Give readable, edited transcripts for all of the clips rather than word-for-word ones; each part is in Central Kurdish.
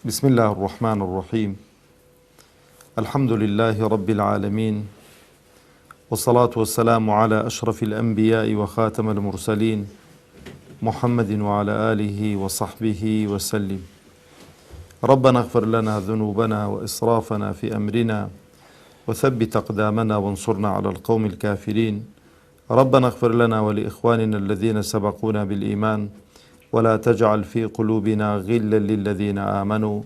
بسم الله الرحمن الرحيم. الحمد لله رب العالمين، والصلاة والسلام على أشرف الأنبياء وخاتم المرسلين محمد وعلى آله وصحبه وسلم. ربنا اغفر لنا ذنوبنا وإسرافنا في أمرنا وثبت أقدامنا وانصرنا على القوم الكافرين. ربنا اغفر لنا ولإخواننا الذين سبقونا بالإيمان ولا تجعل في قلوبنا غلا للذين آمنوا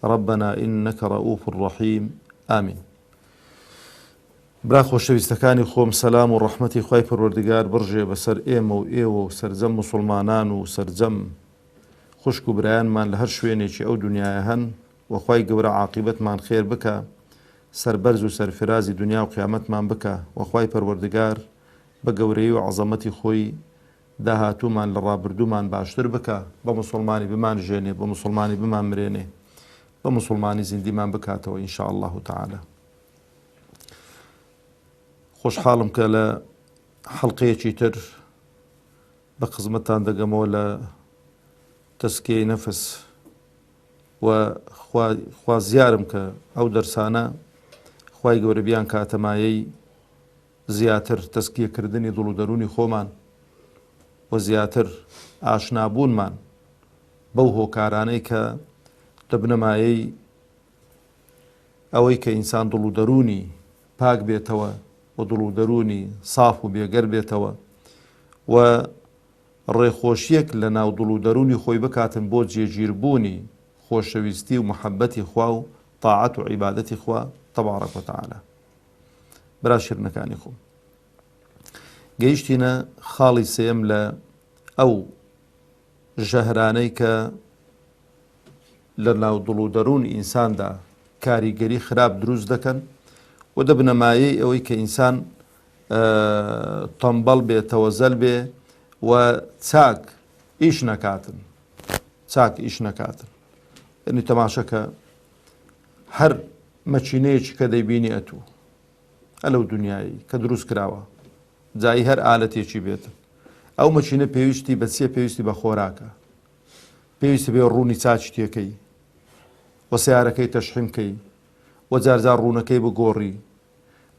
ربنا إنك رؤوف رحيم آمين. برا خۆشەویستەکانی خۆم، سەلام و ڕەحمەتی خوای پەروەردگار بڕژێ بەسەر ئێمە و ئێوە و سەرجەم موسڵمانان و سەرجەم خوشک و برایانمان لە هەر شوێنێکی ئەو دنیاە هەن، و خوای گەورە عاقبەتمان خێر بکە، سەربەرز و سەرفرازی دنیا و قیامەتمان بکە، و خوای پەروەردگار بە گەورەی و عەزەمەتی خۆی داهاتوومان لە ڕابردوومان باشتر بکە، بە موسڵمانی بمان ژێنێ، بە موسڵمانی بمان مرێنێ، بە موسڵمانی زیندیمان بکاتەوە ئینشاء الله تعالى. خۆشحاڵم کە لە حەڵقەیەکی تر بە خزمەتتان دەگەمەوە لە تەزکیەی نەفس، و خوازیارم کە ئەو دەرسانە خوای گەورە بیان کاتەمایەی زیاتر تەزکیەکردنی دڵ و دەرونی خۆمان و زیاتر ئاشنابوونمان بەو هۆکارانەی کە دەبنەمایەی ئەوەی کە ئینسان دڵ و دەرونی پاک بێتەوە و دڵ و دەرونی ساف و بێگەر بێتەوە، و ڕێخۆشیەک لە ناو دڵ و دەرونی خۆی بکاتن بۆ جێگیربوونی خۆشەویستی و محەبەتی خوا و تاعەت و عیبادەتی خوا تەبارەک و تەعالە. برا شیرنەکانی خۆم، گەیشتینە خاڵی سێم لە ئەو ژەهرانەی کە لە ناو دڵ و دەرونی ئینساندا کاریگەری خراپ دروست دەکەن و دەبنەمایەی ئەوەی کە ئینسان تەمبەڵ بێ، تەوەزەل بێ و چاک ئیش نەکاتن، چاک ئیش نەکاتن. یعنی تەماشەکە هەر مەچینەیەکی کە دەیبینی ئەتوو ئەلەو دنیایی کە دروست کراوە، جایی هەر ئالەتێکی بێتن، ئەو مەچینە پێویستی بە چیە؟ پێویستی بە خۆراکە، پێویستی بێ ڕوونی چاچی تێکەی و سیارەکەی تەشحیمکەی و جارجار ڕوونەکەی بگۆڕی،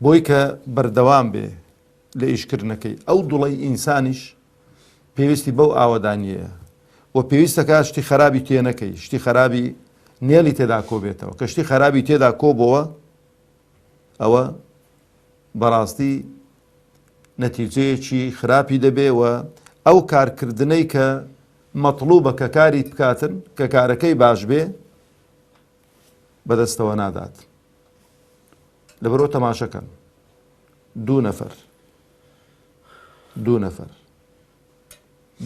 بۆی کە بەردەوام بێ لە ئیشکردنەکەی. ئەو دڵی ئینسانیش پێویستی بەو ئاوەدانیەیە، و پێویستەکە شتی خراپی تێ نەکەی، شتی خراپی نێڵی تێدا کۆ بێتەوە، کە شتی خراپی تێدا کۆبەوە ئەوە بەڕاستی نەتیجەیەکی خراپی دەبێ، و ئەو کارکردنەی کە مەطلوبە کە کاری بکاتن، کە کارەکەی باش بێ، بەدەستەوە نادات. لەبەرەوە تەماشەکەن، دوو نەفەر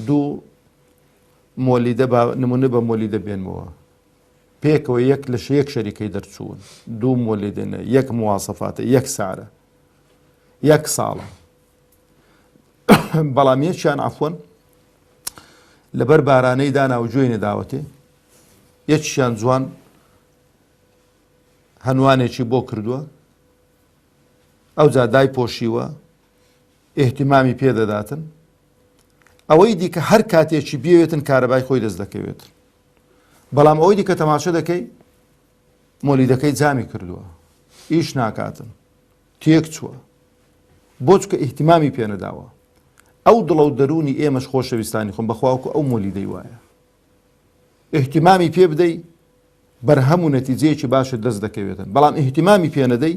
دوو مۆلیدە نمونە بە مۆلیدە بێنمەوە، پێکەوە یەک لە یەک شەریکەی دەرچوون، دوو مۆلیدەنە، یەک مواسەفاتە، یەک سارە، یەک ساڵە، بەڵام یەکیان عەفوەن لەبەر بارانەی داناوجۆی نەداوەتێ، یەکیان جوان هەنوانێکی بۆ کردووە، ئەو جا دای پۆشیوە، ئێحتیمامی پێدەداتن، ئەوەی دیکە هەر کاتێکی بێوێتن کارەبای خۆی دەست دەکەوێت. بەڵام ئەوەی دیکە تەماشە دەکەی مۆلیدەکەی جامی کردووە، ئیش ناکاتن، تێک چووە، بۆ چکە ئێحتیمامی پێ نەداوە. ئەو دڵە و دەرونی ئێمەش خۆشەویستانی خۆم بەخواوەکو ئەو مۆلیدەی وایە، ئێحتیمامی پێ بدەی بەرهەم و نەتیجەیەکی باشە دەست دەکەوێتن، بەڵام ئێحتیمامی پێ نەدەی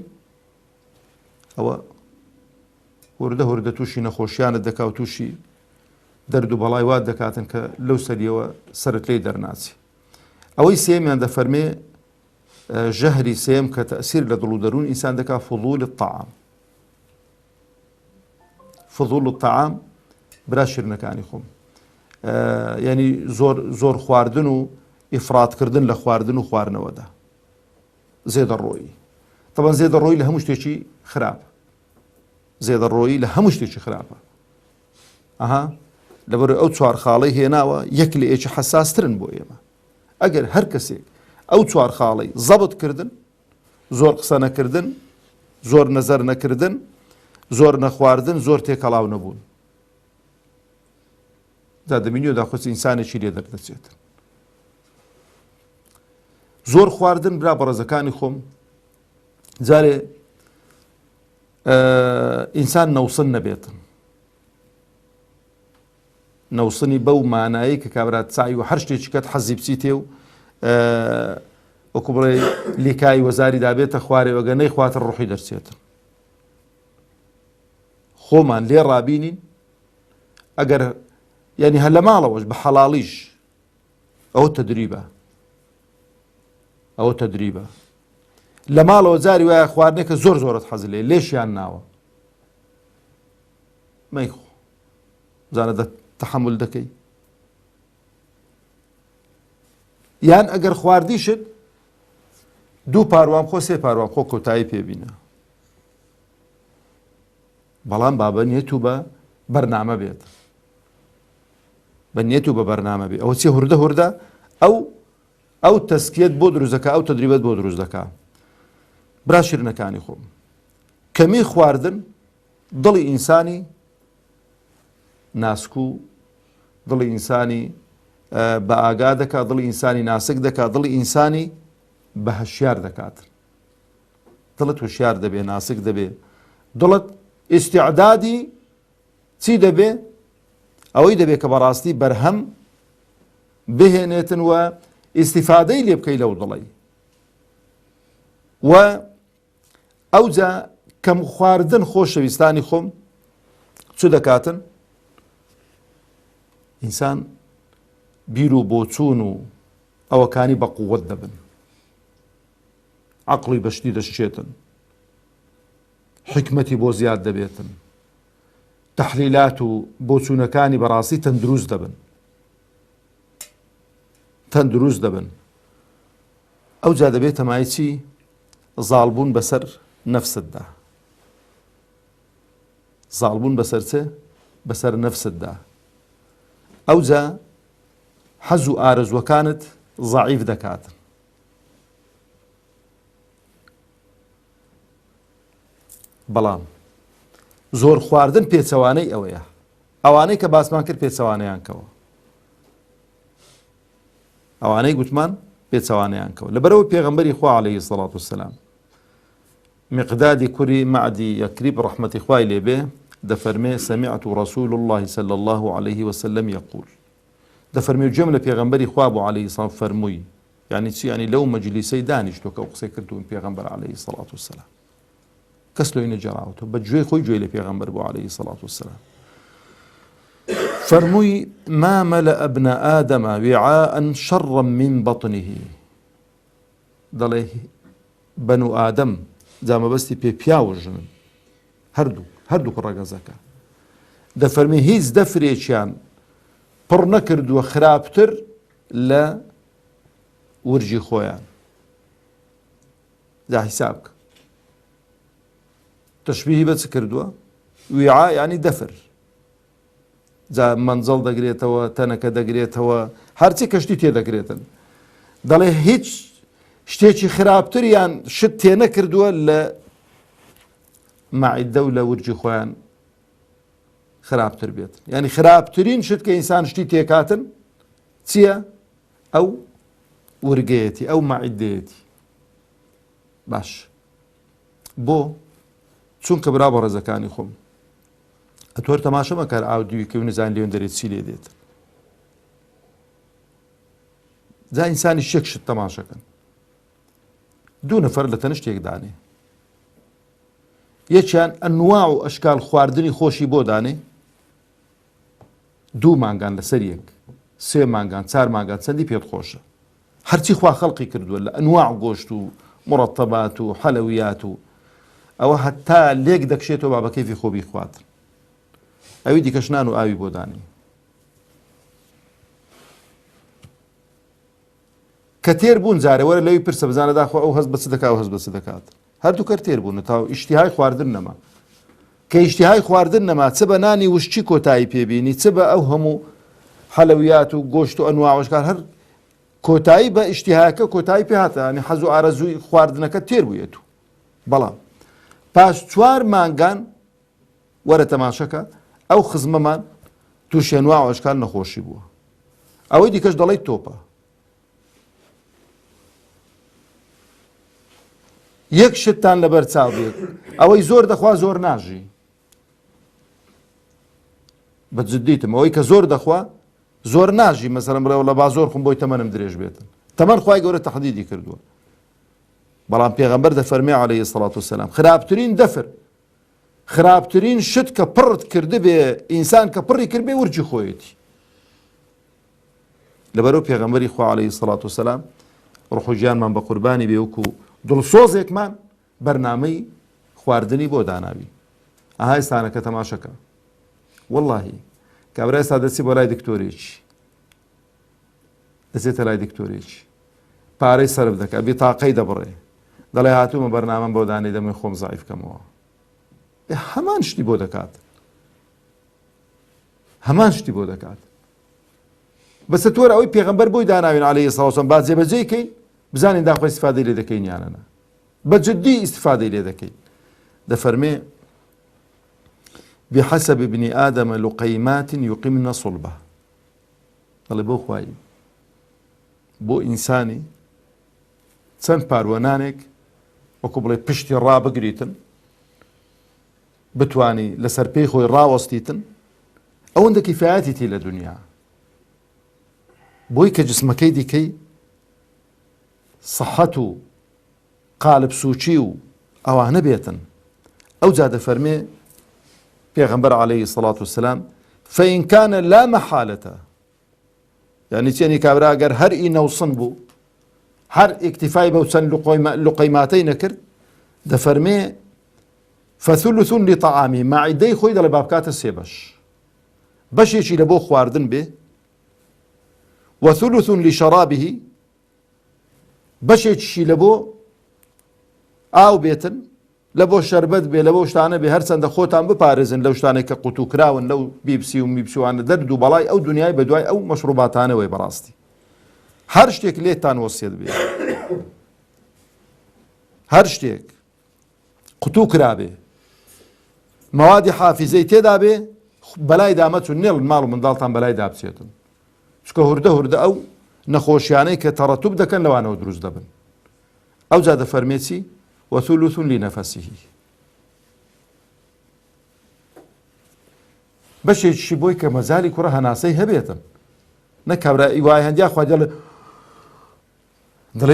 ئەوە هوردە تووشی نەخۆشیانت دەکا و تووشی دەرد و بەڵای وات دەکاتن کە لەو سەریەوە سەرت لێی دەرناچی. ئەوەی سێمیان دەفەرمێ ژەهری سێم کە تەئسیر لە دڵ و دەرون ئینسان دەکا فضول الطعام. فضول الطعام برا شیرنەکانی خۆم، یعنی زۆر خواردن و ئیفراتکردن لە خواردن و خواردنەوەدا، زێدەڕۆیی. طبعا زێدەڕۆیی لە هەموو شتێکی خراپە، زێدەڕۆیی لە هەموو شتێکی خراپە. لەبەر ئەو چوار خاڵەی هێناوە، یەک لە ئێکی حەساسترن بۆ ئێمە. ئەگەر هەر کەسێک ئەو چوار خاڵەی زەبت کردن، زۆر قسە نەکردن، زۆر نەزەر نەکردن، زۆر نەخواردن، زۆر تێکەڵاو نەبوون، دا دەبینی و داخۆچی ئینسانێکی لێ دەردەچێت. زۆر خواردن برا بەڕێزەکانی خۆم جارێ ئینسان نەوسن نەبێتن، نەوسنی بەو مانایی کە کابرات سعی و هەر شتێکی کەت حەزی بچیتێ و وەکو بڵێ لیکای وەزاری دابێتە خوارێ وەگەنەی خواتر ڕوحی دەرچێتن. خۆمان لێ ڕابینین ئەگەر یعنی هەر لە ماڵەوەش بە حەڵاڵیش ئەوە تەدریبە لە ماڵەوە جاری وایە خواردنێکە زۆر زۆرت حەز لێ لێشیان ناوە مەیخۆ زانە تەحەمل دەکەی، یان ئەگەر خواردیشت دوو پاروان خۆ سێ پاروان خۆ کۆتایی پێبینە، بەڵام با بە نیەت و بە بەرنامە بێت، بە نیەت و بە بەرنامە بێت. ئەوە چێ هوردە ئەو تەسکیەت بۆ دروست دەکا، ئەو تەدریبەت بۆ دروست دەکا. برا شیرنەکانی خۆم، کەمی خواردن دڵی ئینسانی ناسکو، دڵی ئینسانی بە ئاگا دەکات، دڵی ئینسانی ناسک دەکات، دڵی ئینسانی بە هەشیار دەکات. دڵت هوشیار دەبێ، ناسک دەبێ، دڵت ئیستیعدادی چی دەبێ؟ ئەوەی دەبێ کە بەڕاستی بەرهەم بهێنێتن و ئیستیفادەی لێ بکەی لەو دڵی. و ئەوجا کەم خواردن خۆشەویستانی خۆم چ دەکاتن؟ ئینسان بیر و بۆچوون و ئەوەکانی بە قووەت دەبن، عەقڵی بەشتی دەشتێتن، حکمەتی بۆ زیاد دەبێتن، تەحلیلات و بۆچوونەکانی بەڕاستی تەندروست دەبن. ئەوجا دەبێت تەمای چی؟ زاڵبوون بەسەر نەفستدا، زاڵبوون بەسەر چێ؟ بەسەر نەفستدا. ئەوجا حەز و ئارەزوەکانت ضەعیف دەکاتن. بەڵام زۆر خواردن پێچەوانەی ئەوەیە، ئەوانەی کە باسمان کرد پێچەوانەیان کەوە، ئەوانەی گوتمان پێچەوانەیان کەوە. لەبەرەوە پێغەمبەری خوا عەلەیهی سەڵات وسەلام مقدادی کوڕی معدی یەکریب ڕەحمەتی خوای لێبێ دەفەرمێ سەمیعت رەسوول الله صلی الله عليه وسلم یەقول، دەفەرمێ جێم لە پێغەمبەری خوا بۆ عەلەیهی سەڵام فەرمووی، یعنی چی؟ یعنی لەو مەجلیسەی دانیشتۆ کە ئەو قسەی کردوون پێغەمبەر عەلەیهی سەڵات وسەلام، کەس لۆی نەجێڕاوەتەوە، بە گوێی خۆی گوێی لە پێغەمبەر بۆ عەلەیهی سەڵات وسەلام. فەرمووی ما مەلە ابن ئادەمە وعاء شەڕا من بەطنه، دەڵێ بەنو ئادەم جامەبەستی پێ پیاوژنن هەردوو کوڕەگەزەکە، دەفەرمێ هیچ دەفرێکیان پڕ نەکردووە خراپتر لە ورجی خۆیان. جا حیساب کە تەشبیهی بە چ کردووە؟ وعاء یعنی دەفر، جا مەنجەڵ دەگرێتەوە، تەنەکە دەگرێتەوە، هەرچی کەشتی تێدەگرێتن. دەڵێ هیچ شتێکی خراپتریان شت تێ نەکردووە لە مەعیدە و لە ورجی خۆیان خراپتر بێت. یعنی خراپترین شت کە ئینسان شتی تێکاتن چییە؟ ئەو ورگەیەتی، ئەو مەعیدەیەتی. باش بۆ چونکە برا بە ڕێزەکانی خۆم ئەتوەر تەماشە مەکار ئاودیویکە و نزان لێون دەرێت چی لێ دێت. جا ئینسانی شێک شت تەماشەکەن، دوو نەفەر لە تەنیشتێک دانێ، یەکیان ئەنواع و ئەشکال خواردنی خۆشی بۆ دانێ، دوو مانگان لەسەر یەک، سێ مانگان، چار مانگان، چەندی پێت خۆشە، هەرچی خوا خەڵقی کردووە لە ئەنواع گۆشت و مڕەتەبات و حەلەویات و ئەوە هەتا لێک دەکشێتەوە با بە کەیفی خۆ بیخواتن، ئەوی دیکەش نان و ئاوی بۆ دانی. کە تێر بوون جارێ وەرە لەوی پرسە بزانە داخوا ئەو هەست بە چ دەکات و هەست بە چ دەکات. هەردوو کەر تێر بوون تا ئیشتیهای خواردن نەما. کە ئیشتیهای خواردن نەما چ بە نانی وشتی کۆتایی پێبینی، چ بە ئەو هەموو حەلەویات و گۆشت و ئەنواع وشکار، هەر کۆتایی بە ئیشتیهایەکە کۆتایی پێ هاتە، ینی حەز و ئارەزووی خواردنەکە تێر بوویەت. بەڵام پاش 4 مانگان وەرە تەماشەکە ئەو خزمەمان تووشی ئەنواع و ئەشکال نەخۆشی بووە، ئەوەی دیکەش دەڵێیت تۆپە. یەک شتتان لەبەر چاو بێت ئەوەی زۆر دەخوا زۆر ناژی بە جددیتم ئەوەی کە زۆر دەخوا زۆر ناژی مەسەڵەن بڵێ وەڵا با زۆر خۆم بۆی تەمەنم درێژ بێتن تەمەن خوای گەورە تەحدیدی کردووە بەڵام پێغەمبەر دەفەرمێ عەلەیهی السەڵاتو وەسەلام خراپترین دەفر خراپترین شت کە پڕت کرده بێ ئینسان کە پڕی کرد بێ ورجی خۆیەتی لەبەرەوە پێغەمبەری خوا عەلەیهی السەڵاتو وەسەلام ڕوح و گیانمان بە قوربانی بێ وەکو دڵسۆزێکمان بەرنامەی خواردنی بۆ داناوی ئاها ئێستانەکە تەماشەکە وەڵڵاهی کابرا ئێستا دەچی بۆ لای دکتۆرێکی دەچێتە لای دکتۆرێکی پارەی سەرف دەکات بیتاقەی دەبڕێ دەڵێ هاتوومە بەرنامەم بۆ دانەی دەمێ خۆم زایف بکەمەوە هەمان شتی بۆ دەکات هەمان شتی بۆ دەکات بەسە تۆرە ئەوەی پێغەمبەر بۆی داناوین عەلەیهی سەڵاتو وەسەلام با جێبەجێکەین بزانین داخۆی ئیستیفادەی لێ دەکەین یانەنا بە جددی ئیستیفادەی لێ دەکەین دەفەرمێ بحسب ابن آدم لقيمات يقمن صلبه دەڵێ بۆ خوای بۆ ئینسانی چەند پاروەنانێک وەکو بڵێ پشتی ڕابگریتن بتوانی لەسەر پێی خۆی ڕاوەستیتن ئەوەندە کیفایەتی لە دنیا بۆی کە جسمەکەی دیکەی سەحەت و قالب سوچی و ئەوانە بێتن ئەو جا دەفەرمێ پێغەمبەر عەلەیهی السەڵاتو وەسەلام فإن كان لا محالة یعنی چێنی کابرا ئەگەر هەر ئینەوسن بوو هەر ئیکتیفای بەو چەند لوقەیماتەی نەکرد دەفەرمێ فثلث لطعامی ماعیدەی خۆی دەڵێ با بکاتە سێ بەش بەشێکی لە بۆ خواردن بێ وثلث لشرابه بەشێکیشی لە بۆ ئاو بێتن لە بۆ شەربەت بێ لە بۆ شتانە بێ هەرچەندە خۆتان بپارێزن لەو شتانێک کە قوت و کراون لەو بیبسی و میبسیوانە دەرد و بەڵای ئەو دنیای بەدوای ئەو مەشروباتانەوەی بەڕاستی هەر شتێک لێتان وەسیەت بێ هەر شتێک قوت و کرا بێ مەوادی حافیزەی تێدا بێ بەلای دامەچون نێڵ ماڵ و منداڵتان بەلای دابچێتن چکە هوردە هوردە ئەو نەخۆشیانەی کە تەڕەتوب دەکەن لەوانەوە دروست دەبن ئەو جا دەفەرمێ چی وثلث لنفسه بەشێکیشی بۆی کە مەزاری کوڕە هەناسەی هەبێتن نە کابرا وای هەندیا خوا دەڵێ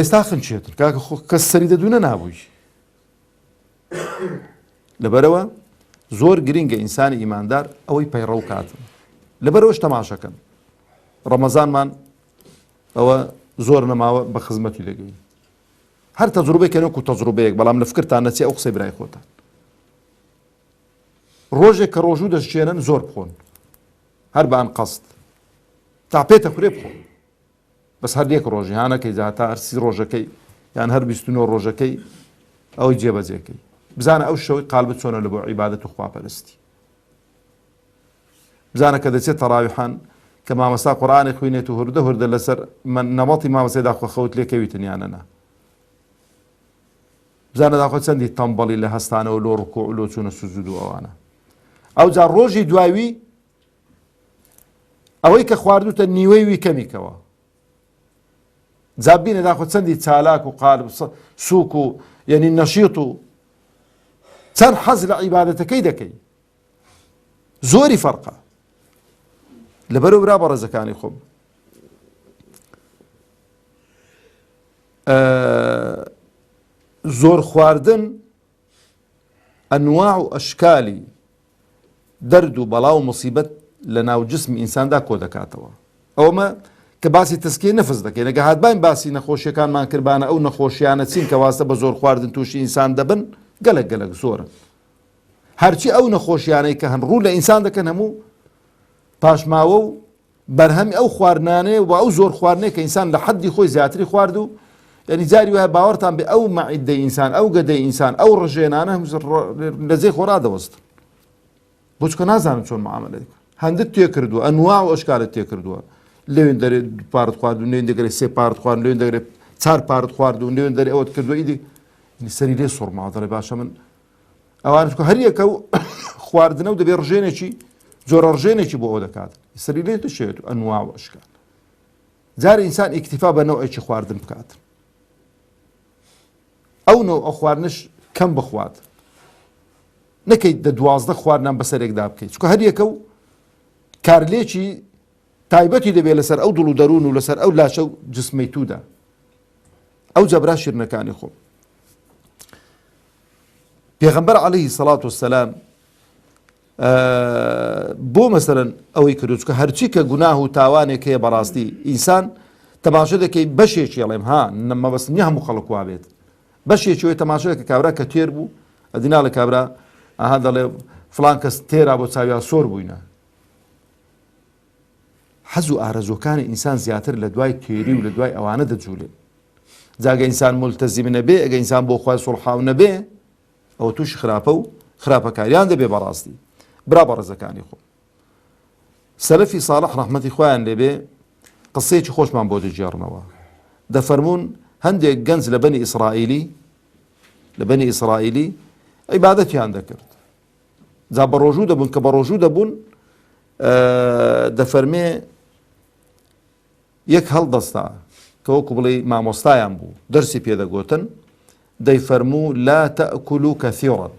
ئێستا خنچێتن کاکە کەس سەری دەدوونە نابووی لەبەرەوە زۆر گرینگە ئینسانی ئیماندار ئەوەی پەیڕەو کاتن لەبەرەوەش تەماشەکەن ڕەمەزانمان ئەوە زۆر نەماوە بە خزمەتی لەگەین هەر تەجروبەیەکە نەکو تەجروبەیەک بەڵام لە فکرتان نەچێ ئەو قسەی برای خۆتان ڕۆژێک کە ڕۆژوو دەشتێنن زۆر بخۆن هەر بە ئەن قەست تا پێتە کورێ بخۆن بەس هەر یەک ڕۆژی هانەکەی جاتا هەر 30 ڕۆژەکەی یان هەر 29 ڕۆژەکەی ئەوەی جێبەجێکەی بزانە ئەو شەوەی قالبت چۆنە لە بۆ عیبادەت و خواپەرستی بزانە کە دەچێت تەڕاویحان کە مامەستا قورئانی خوێنێت و هوردە هوردە لەسەر نەمەڵی مامەسەیدا خەوت لێکەویتن یانەنا بزانە داخۆ چەندی تەمبەڵی لە هەستانەوە لۆ ڕکوع و لۆ چوونە سوجود و ئەوانە ئەو جا ڕۆژی دواوی ئەوەی کە خواردوتە نیوەی وی کەمیکەوە جا بینە داخۆ چەندی چالاک و قالب سووک و یعنی نەشیط و چەند حەز لە عیبادەتەکەی دەکەی زۆری فەرقە لەبەرەوە برا بەڕێزەکانی خۆم زۆر خواردن ئەنواع و ئەشکالی دەرد و بەڵا و مصیبەت لە ناو جسمی ئینساندا کۆ دەکاتەوە ئەوەمە کە باسی تەسکیە نەفس دەکەین ئەگە هاتباین باسی نەخۆشیەکانمان کردبانە ئەو نەخۆشیانە چین کە واسە بە زۆر خواردن تووشی ئینسان دەبن گەلک گەلک زۆرن هەرچی ئەو نەخۆشیانەی کە هەن ڕوو لە ئینسان دەکەن هەموو پاشماوە و بەرهەمی ئەو خواردنانەیە و ئەو زۆر خواردنەیە کە ئینسان لە حەدی خۆی زیاتری خوارد و یعنی جاری وایە باوەڕتان بێ ئەو مەعیدەی ئینسان ئەو گەدەی ئینسان ئەو ڕژێنانە لە جێ خۆ ڕادەوەستن بۆ چکە نازانم چۆن معاملە دەکەن هەندت تێ کردووە ئەنواع و ئەشکالت تێ کردووە لەوێن دەرێت پارت خواردن لەوێن دەگرێت سێ پارت خواردن لەوێن دەگرێت 4 پارت خواردن لەوێن دەرێت ئەوەت کردووە ئیدی سەری لێ سوڕماوە دەڵێ باشە من ئەوانش کە هەر یەکە و خواردنە و دەبێت ڕژێنێکی جۆرە ڕژێنێکی بۆ ئەو دەکات سەری لێ دەشێت و ئەنواع و ئەشکال جارە ئینسان ئیکتیفا بە نەوعێکی خواردن بکات ئەو نەو ئەو خواردنش کەم بخوات، نەکەیت دە 12 خواردنان بەسەرێکدا بکەیت، چکە هەر یەکە و کارلێکی تایبەتی دەبێت لەسەر ئەو دڵ و دەروون و لەسەر ئەو لاشە و جسمەی توودا. ئەو جەبرا شیرنەکانی خۆم پێغەمبەر عەلەیهی سەڵات وەسەلام بۆ مەسەلەن ئەوەی کردو، چکە هەرچی کە گوناه و تاوانێک هەیە بەڕاستی ئینسان تەماشا دەکەی بەشێکی ئەڵێم ها مەبەست نییە هەموو خەڵک وا بێت، بەشێکی وی تەماشا کە کابرا کە تێر بوو ئەدینا لە کابرا ئاها دەڵێ فڵان کەس تێرا بۆ چاویا سۆر بووینە. حەز و ئارەزوەکانی ئینسان زیاتر لە دوای تێری و لە دوای ئەوانە دەجوولێن. جاگە ئینسان مولتەزیم نەبێ، ئەگە ئینسان بۆ خوای سوڵحاو نەبێ، ئەوە تووشی خراپە و خراپەکاریان دەبێ بەڕاستی. برا بەڕێزەکانی خۆم، سەلەفی ساڵح ڕەحمەتی خۆیان لێبێ قسەیەکی خۆشمان بۆ دەجێڕنەوە. دەفەرمون هەندێک گەنج لە بەنی ئیسرائیلی عیبادەتیان دەکرد، جا بە ڕۆژوو دەبوون کە بە ڕۆژوو دەبوون دەفەرمێ یەک هەڵدەستا کە وەکو بڵێ مامۆستایان بوو دەرسی پێدەگوتن، دەیفەرموو لا تەئکولوا کەثیرا،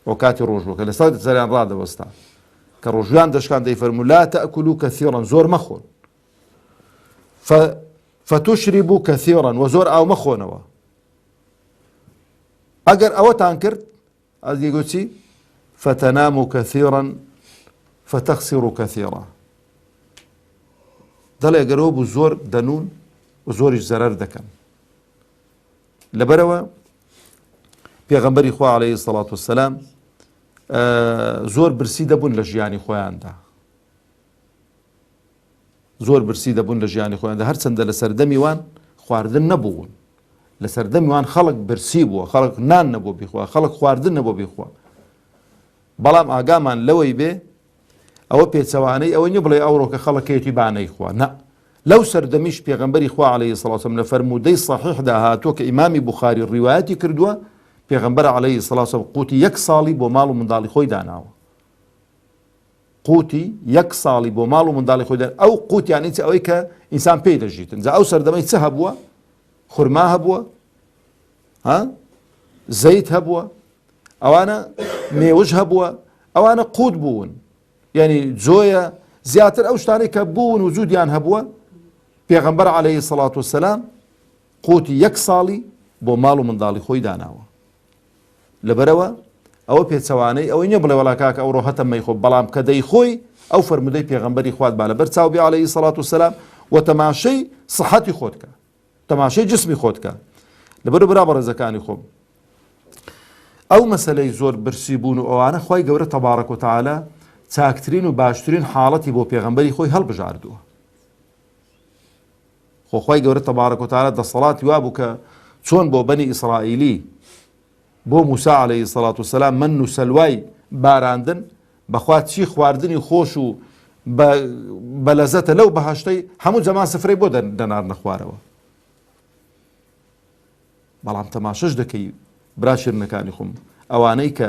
وە کاتی ڕۆژوو کە لەسەر زەریان ڕادەوەستا کە ڕۆژویان دەشکان دەیفەرموو لا تەئکولوا کەثیرا، زۆر مەخۆن، فتشربوا کەثیرا، و زۆر ئاو مەخۆنەوە. ئەگەر ئەوەتان کرد ئەدیگوتی فتەناموا کەثیرا فتەخسروا کەثیرا، دەڵێ ئەگەرەوە بوو زۆر دەنون و زۆریش زەرەر دەکەن. لەبەرەوە پێغەمبەری خوا عەلەیهی سەڵات وەسەلام زۆر برسی دەبوون لە ژیانی خۆیاندا، زۆر برسی دەبوون لە ژیانی خۆیاندا، هەرچەندە لە سەردەمی وان خواردن نەبوون، لە سەردەمی وان خەڵک برسی بووە، خەڵک نان نەبوو بیخوا، خەڵک خواردن نەبوو بیخوا. بەڵام ئاگامان لەوەی بێ ئەوە پێچەوانەی ئەوە نییە بڵێ ئەوڕۆ کە خەڵکەیەتی بانەی خوا، نە، لەو سەردەمیش پێغەمبەری خوا عەلەیهی سەڵات وەسەلام لە فەرموودەی صەحیحدا هاتووە کە ئیمامی بوخاری ڕیوایەتی کردووە، پێغەمبەر عەلەیهی سەڵات وەسەلام قوتی 1 ساڵی بۆ ماڵ و منداڵی خۆی داناوە، قوتی 1 ساڵی بۆ ماڵ و منداڵی خۆی داناوە. ئەو قوتیانی چ ئەوەی کە ئینسان پێی دەژیتن. جا ئەو سەردەمەی چ هەبووە؟ خورما هەبووە، زەیت هەبووە، ئەوانە مێوەش هەبووە، ئەوانە قوت بوون، یعنی جۆیە زیاتر ئەو شتانەی کە بوون و جوودیان هەبووە. پێغەمبەر عەلەیهی سەڵات وەسەلام قوتی 1 ساڵی بۆ ماڵ و منداڵی خۆی داناوە. لەبەرەوە ئەوە پێچەوانەی ئەوەی نییە بڵێ وەڵا کاکە ئەوڕۆ هەتە مەیخۆ، بەڵام کە دەیخۆی ئەو فەرمودەی پێغەمبەری خوات با لەبەر چاوبێ عەلەیهی سەڵات وەسەلام و تەماشەی سەحەتی خۆت کە، تەماشەی جسمی خۆت کە. لەبەر برا بەڕێزەکانی خۆم، ئەو مەسەلەی زۆر برسی بوون و ئەوانە خوای گەورە تەبارەک و تەعالا چاکترین و باشترین حاڵەتی بۆ پێغەمبەری خۆی هەڵبژاردووە. خوای گەورە تەبارەک و تەعالا دەسەڵاتی وا بوو کە چۆن بۆ بەنی ئیسرائیلی بۆ موسا عەلەیهی سەڵات وەسەلام من و سەلوای باراندن، بەخوا چی خواردنی خۆش و بە لەزەتە لەو بەهەشتەی هەموو جەمان سفرەی بۆ دەنارنە خوارەوە. بەڵام تەماشەش دەکەی برا شیرنەکانی خۆم، ئەوانەی کە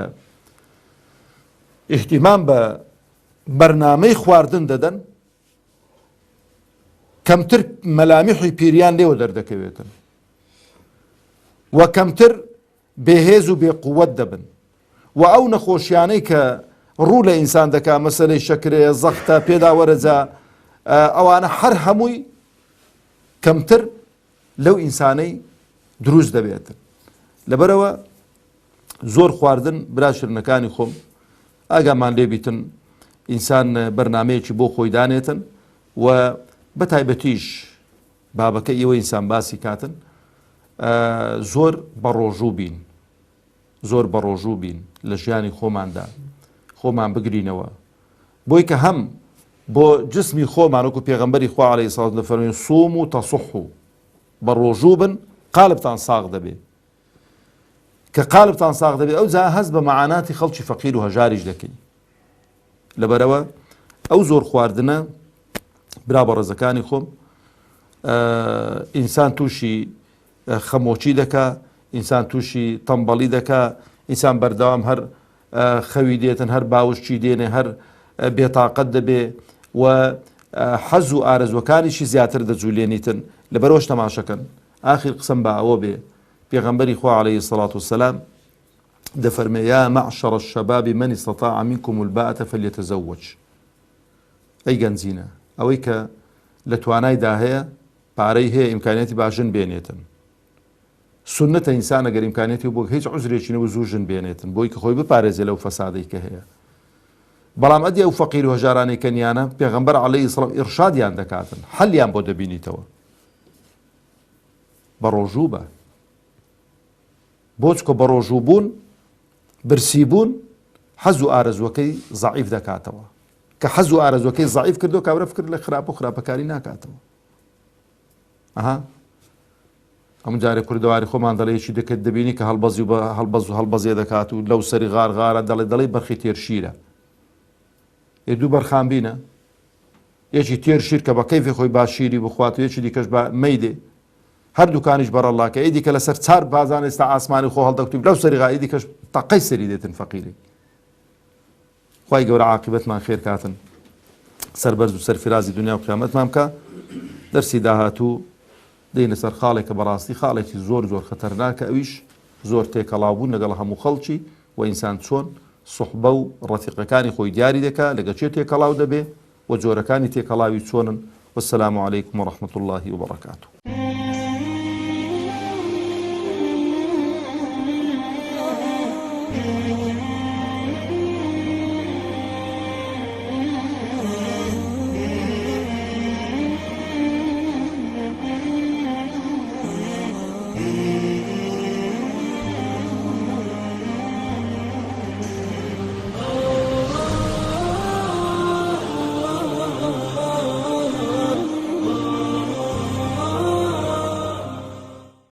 ئیحتیمام بە بەرنامەی خواردن دەدەن کەمتر مەلامیحی پیریان لێوە دەردەکەوێتن و کەمتر بێهێز و بێقووەت دەبن، و ئەو نەخۆشیانەی کە ڕوو لە ئینسان دەکا، مەسەلەی شەکرێ، زەختە، پێدا وەرەجا، ئەوانە هەر هەمووی کەمتر لەو ئینسانەی دروست دەبێتن. لەبەرەوە زۆر خواردن برا شیرنەکانی خۆم ئاگامان لێبیتن ئینسان بەرنامەیەکی بۆ خۆی دانێتن و بەتایبەتیش بابەکە ئێوە ئینسان باسی کاتن زۆر بەڕۆژوو بین، زۆر بەڕۆژوو بین لە ژیانی خۆماندا، خۆمان بگرینەوە، بۆی کە هەم بۆ جسمی خۆمان وەکو پێغەمبەری خوا عەلەیهی سەڵات وەسەلام فەرمووی صوموا تصحوا، بەڕۆژوو بن قالبتان ساغ دەبێ، کە قالبتان ساغ دەبێ ئەو جا هەست بە مەعاناتی خەڵکی فەقیر و هەژاریش دەکەی. لەبەرەوە ئەو زۆر خواردنە برا بەڕێزەکانی خۆم ئینسان تووشی خەمۆچی دەکا، ئینسان تووشی تەمبەڵی دەکا، ئینسان بەردەوام هەر خەوی دێتن، هەر باوشتی دێنێ، هەر بێتاقەت دەبێ و حەز و ئارەزوەکانیشی زیاتر دەجوولێنیتن. لەبەرەوەش تەماشەکەن. ئاخر قسەم بە ئەوە بێ پێغەمبەری خوا عليه الصلاة والسلام دەفەرمێ یا معشر الشباب من استطاع منكم الباءة فليتزوج. ئەی گەنجینە، ئەوەی کە لە توانایدا هەیە پارەی هەیە ئیمکانیەتی باژن بێنێتن. سنەتە ئینسان ئەگەر ئیمکانیەتی بۆ هیچ عوزرێکی نەبوو زوو ژن بێنێتن بۆی کە خۆی بپارێزێ لەو فەسادەی کە هەیە. بەڵام ئەدی ئەو فەقیر و هەژارانەی کەنیانە پێغەمبەر عەلەیهی سڵام ئیرشادیان دەکاتن، حەلیان بۆ دەبینیتەوە. بە ڕۆژوو بە بۆچکە بە ڕۆژوو بوون برسی بوون حەز و ئارەزوەکەی زەعیف دەکاتەوە، کە حەز و ئارەزوەکەی زەعیف کردو کابرا فکر لە خراپ و خراپەکاری ناکاتەوە. ئەم جارێ کوردەواری خۆمان دەڵێکی دەکەت دەبینی کە هەڵبەزی و هەڵبەزێ دەکات و لەو سەری غارغارە دەڵێ بەرخی تێرشیرە. دوو بەرخان بینە، یەکی تێر شیر کە بە کەیفی خۆی باشیری بخوات و یەکی دیکەش بە مەیدێ، هەردووکانیش بەرەڵاکە، ئیدی کە لەسەر چار بازان ئێستا ئاسمانی خۆ هەڵدەکتوب لەو سەری غا، ئیدیکەش تەقەی سەری دێتن فەقیری. خوای گەورە عاقبەتمان خێر کاتن، سەربەرز و سەرفرازی دنیا و قیامەتمان بکە. دەرسی داهاتوو دێنە سەر خاڵێکە بەڕاستی خاڵێکی زۆر خەتەرناکە، ئەویش زۆر تێکەڵاوبوون لەگەڵ هەموو خەڵکی و ئینسان چۆن سوحبە و ڕەفیقەکانی خۆی دیاری دەکات لەگە چێ تێکەڵاو دەبێ و جۆرەکانی تێکەڵاوی چۆنن. والسلام عليكم ورحمة الله وبركاته.